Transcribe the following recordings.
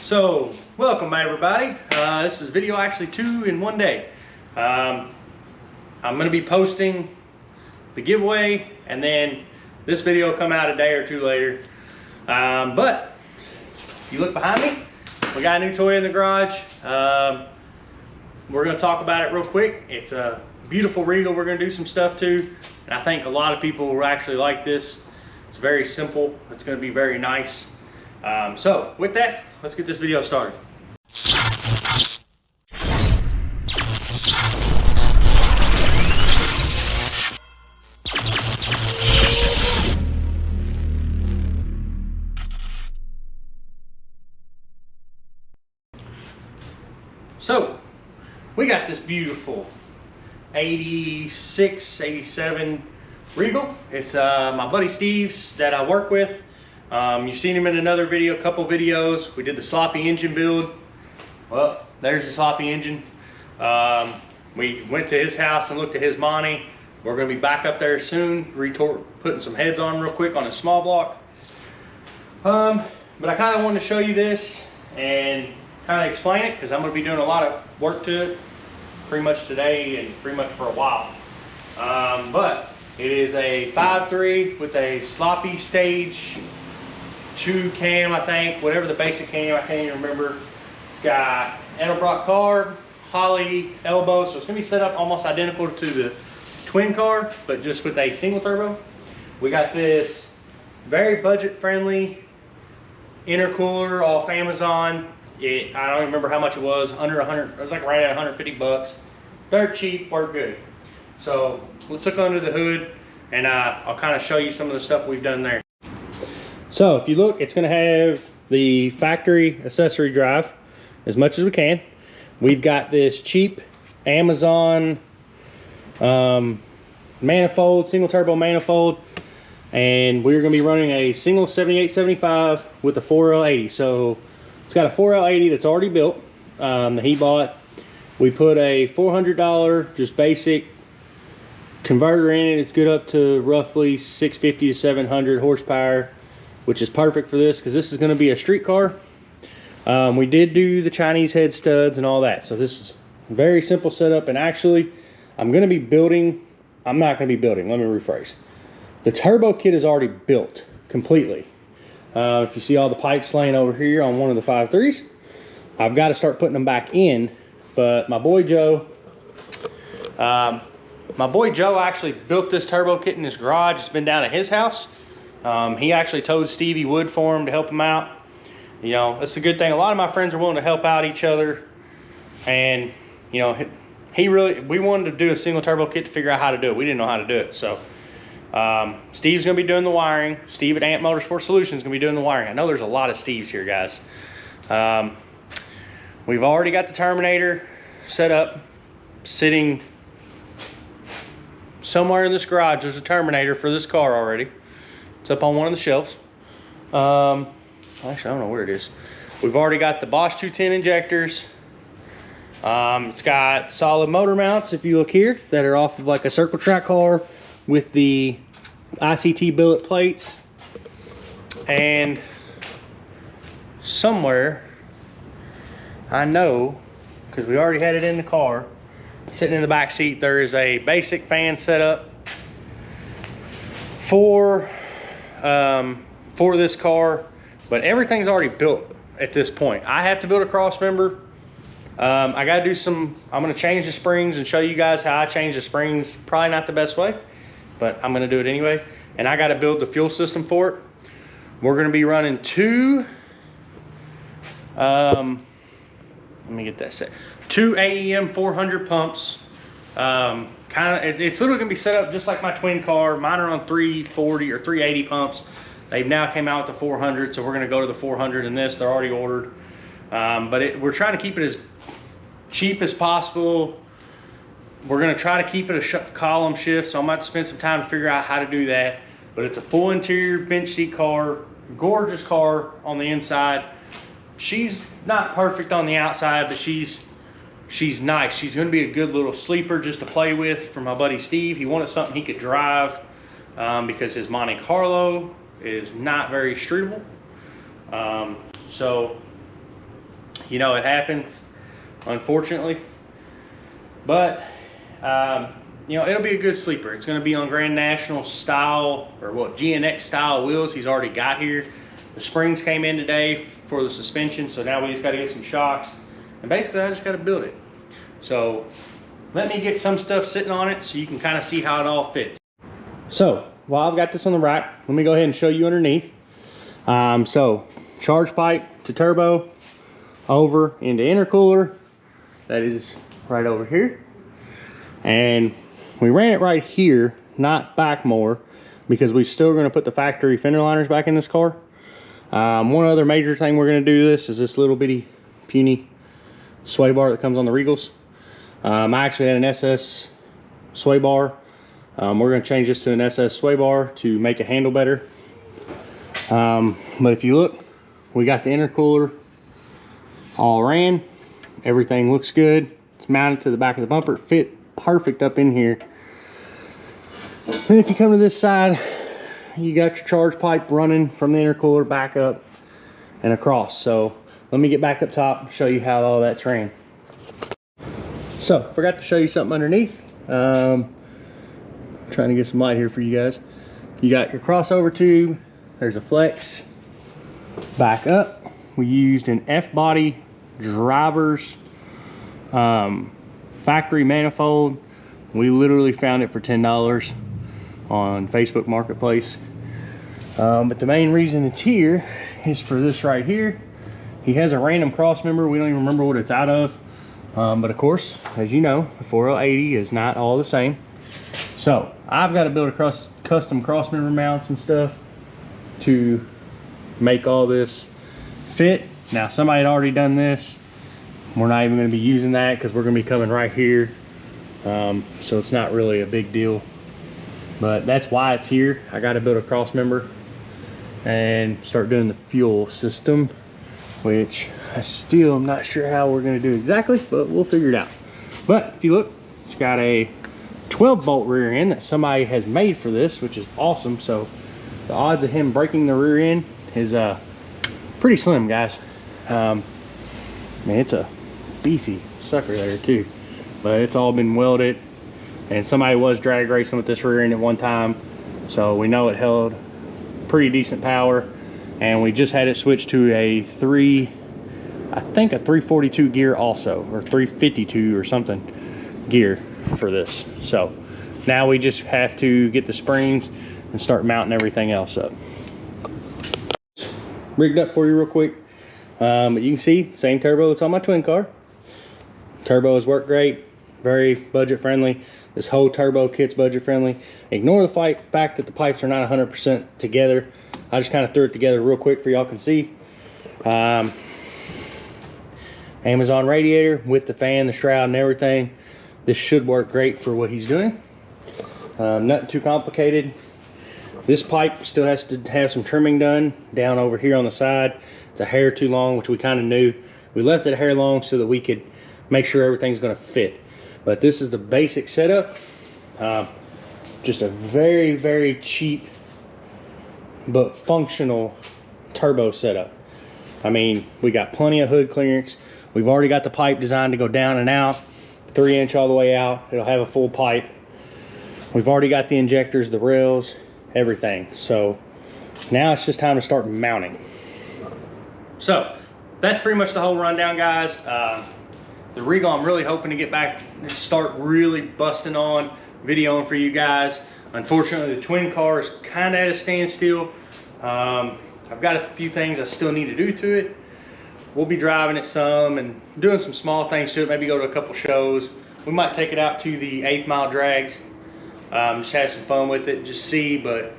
So, welcome everybody. This is video actually 2 in 1 day. I'm going to be posting the giveaway, and then this video will come out a day or 2 later. But if you look behind me, we got a new toy in the garage. We're going to talk about it real quick. It's a beautiful Regal we're going to do some stuff to, and I think a lot of people will actually like this. It's very simple. It's going to be very nice. So with that, let's get this video started. So we got this beautiful 86, 87 Regal. It's my buddy Steve's that I work with. You've seen him in another video, a couple videos. We did the sloppy engine build. Well, there's the sloppy engine. We went to his house and looked at his Monty. We're going to be back up there soon, putting some heads on real quick on a small block. But I kind of wanted to show you this and kind of explain it, because I'm going to be doing a lot of work to it pretty much today and pretty much for a while. But it is a 5.3 with a sloppy stage 2 cam, I think, whatever the basic cam, I can't even remember. It's got Edelbrock carb, Holley elbow, so it's going to be set up almost identical to the twin car, but just with a single turbo. We got this very budget friendly intercooler off Amazon. I don't even remember how much it was, under 100, it was like right at 150 bucks. Dirt cheap, worked good. So let's look under the hood, and I'll kind of show you some of the stuff we've done there. So if you look, it's going to have the factory accessory drive as much as we can. We've got this cheap Amazon manifold, single turbo manifold, and we're going to be running a single 7875 with a 4L80. So it's got a 4L80 that's already built that he bought. We put a $400 just basic converter in it. It's good up to roughly 650 to 700 horsepower, which is perfect for this because this is going to be a street car. We did do the Chinese head studs and all that, so this is a very simple setup. And actually, I'm not going to be building, let me rephrase. The turbo kit is already built completely. If you see all the pipes laying over here on one of the 5.3s, I've got to start putting them back in. But my boy Joe actually built this turbo kit in his garage. It's been down at his house. He actually towed Stevie wood for him to help him out. You know, that's a good thing. A lot of my friends are willing to help out each other. And, you know, we wanted to do a single turbo kit to figure out how to do it. We didn't know how to do it. So, Steve's going to be doing the wiring. Steve at Ant Motorsport Solutions is going to be doing the wiring. I know there's a lot of Steves here, guys. We've already got the Terminator set up, sitting somewhere in this garage. There's a Terminator for this car already. It's up on one of the shelves. Actually, I don't know where it is. We've already got the Bosch 210 injectors. It's got solid motor mounts, if you look here, that are off of like a circle track car with the ICT billet plates. And somewhere, I know, because we already had it in the car, sitting in the back seat, there is a basic fan setup for this car, but everything's already built at this point. I have to build a cross member. I got to do some, I'm going to change the springs and show you guys how I change the springs. Probably not the best way, but I'm going to do it anyway. And I got to build the fuel system for it. We're going to be running two let me get that set. 2 AEM 400 pumps. It's literally gonna be set up just like my twin car. Mine are on 340 or 380 pumps. They've now came out with the 400, so we're gonna go to the 400 in this. They're already ordered. But we're trying to keep it as cheap as possible. We're gonna try to keep it a column shift, so I'm gonna have to spend some time to figure out how to do that. But it's a full interior bench seat car, gorgeous car on the inside. She's not perfect on the outside, but she's nice. She's going to be a good little sleeper just to play with for my buddy Steve. He wanted something he could drive because his Monte Carlo is not very streetable. So You know, it happens, unfortunately. But, you know, it'll be a good sleeper. It's going to be on Grand National style, or what, GNX style wheels he's already got here. The springs came in today for the suspension, so now we just got to get some shocks. And basically, I just got to build it. So, let me get some stuff sitting on it so you can kind of see how it all fits. So, while I've got this on the rack, let me go ahead and show you underneath. So, charge pipe to turbo, over into intercooler. That is right over here. And we ran it right here, not back more, because we're still going to put the factory fender liners back in this car. One other major thing we're going to do this is this little bitty puny sway bar that comes on the Regals. I actually had an SS sway bar. We're going to change this to an SS sway bar to make it handle better. But if you look, we got the intercooler all ran. Everything looks good. It's mounted to the back of the bumper. It fit perfect up in here. Then if you come to this side, you got your charge pipe running from the intercooler back up and across. So let me get back up top and show you how all that's ran. So forgot to show you something underneath. Trying to get some light here for you guys. You got your crossover tube. There's a flex. Back up, we used an F-body driver's factory manifold. We literally found it for $10 on Facebook Marketplace. But the main reason it's here is for this right here. He has a random cross member. We don't even remember what it's out of. But of course, as you know, the 4L80 is not all the same. So I've got to build a custom cross member mounts and stuff to make all this fit. Now somebody had already done this. We're not even going to be using that because we're going to be coming right here. So it's not really a big deal. But that's why it's here. I got to build a cross member and start doing the fuel system, which I still am not sure how we're going to do exactly, but we'll figure it out. But if you look, it's got a 12 bolt rear end that somebody has made for this, which is awesome. So the odds of him breaking the rear end is pretty slim, guys. Man, it's a beefy sucker there too, but it's all been welded, and somebody was drag racing with this rear end at one time, so we know it held pretty decent power. And we just had it switched to a I think a 342 gear also, or 352 or something gear for this. So now we just have to get the springs and start mounting everything else up. Rigged up for you real quick. But you can see same turbo that's on my twin car. Turbo has worked great, very budget friendly. This whole turbo kit's budget friendly. Ignore the fact that the pipes are not 100% together. I just kind of threw it together real quick for y'all can see. Amazon radiator with the fan, the shroud and everything. This should work great for what he's doing. Nothing too complicated. This pipe still has to have some trimming done down over here on the side. It's a hair too long, which we kind of knew. We left it a hair long so that we could make sure everything's going to fit. But this is the basic setup. Just a very, very cheap but functional turbo setup. I mean, we got plenty of hood clearance. We've already got the pipe designed to go down and out, 3-inch all the way out. It'll have a full pipe. We've already got the injectors, the rails, everything. So now it's just time to start mounting. So that's pretty much the whole rundown, guys. The Regal, I'm really hoping to get back and start really busting on videoing for you guys. Unfortunately, the twin car is kind of at a standstill. I've got a few things I still need to do to it. We'll be driving it some and doing some small things to it, maybe go to a couple shows. We might take it out to the 8th Mile drags. Just have some fun with it, just see, but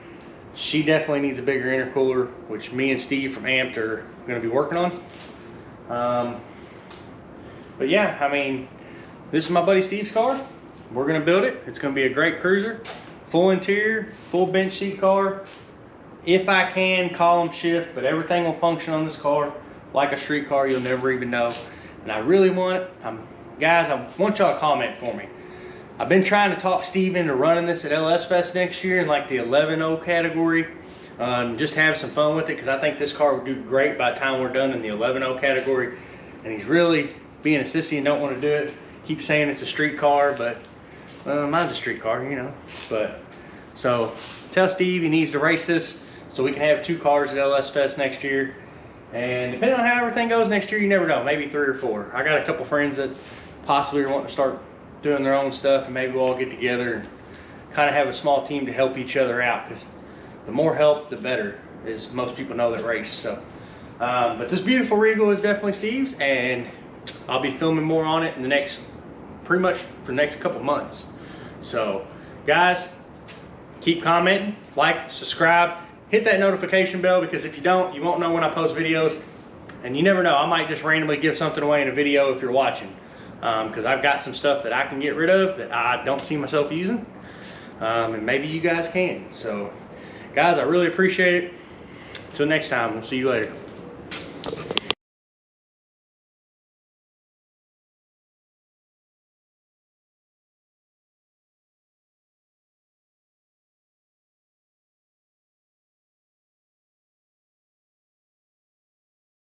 she definitely needs a bigger intercooler, which me and Steve from Amped are gonna be working on. But yeah, I mean, this is my buddy Steve's car. We're gonna build it. It's gonna be a great cruiser. Full interior, full bench seat car. If I can, column shift, but everything will function on this car like a street car. You'll never even know. And I really want, guys, I want y'all to comment for me. I've been trying to talk Steve into running this at LS Fest next year in like the 11.0 category. Just have some fun with it, because I think this car would do great by the time we're done in the 11.0 category. and he's really being a sissy and don't want to do it. Keeps saying it's a street car, but mine's a street car, you know. But so tell Steve he needs to race this so we can have 2 cars at LS Fest next year. And depending on how everything goes next year, you never know, maybe 3 or 4. I got a couple friends that possibly are wanting to start doing their own stuff, and maybe we'll all get together and kind of have a small team to help each other out, because the more help, the better, as most people know that race. So, but this beautiful Regal is definitely Steve's, and I'll be filming more on it in the next, pretty much for the next couple months. So, guys, keep commenting, like, subscribe, hit that notification bell, because if you don't, you won't know when I post videos, and you never know, I might just randomly give something away in a video if you're watching, because I've got some stuff that I can get rid of that I don't see myself using, and maybe you guys can. So, guys, I really appreciate it. Until next time, we'll see you later.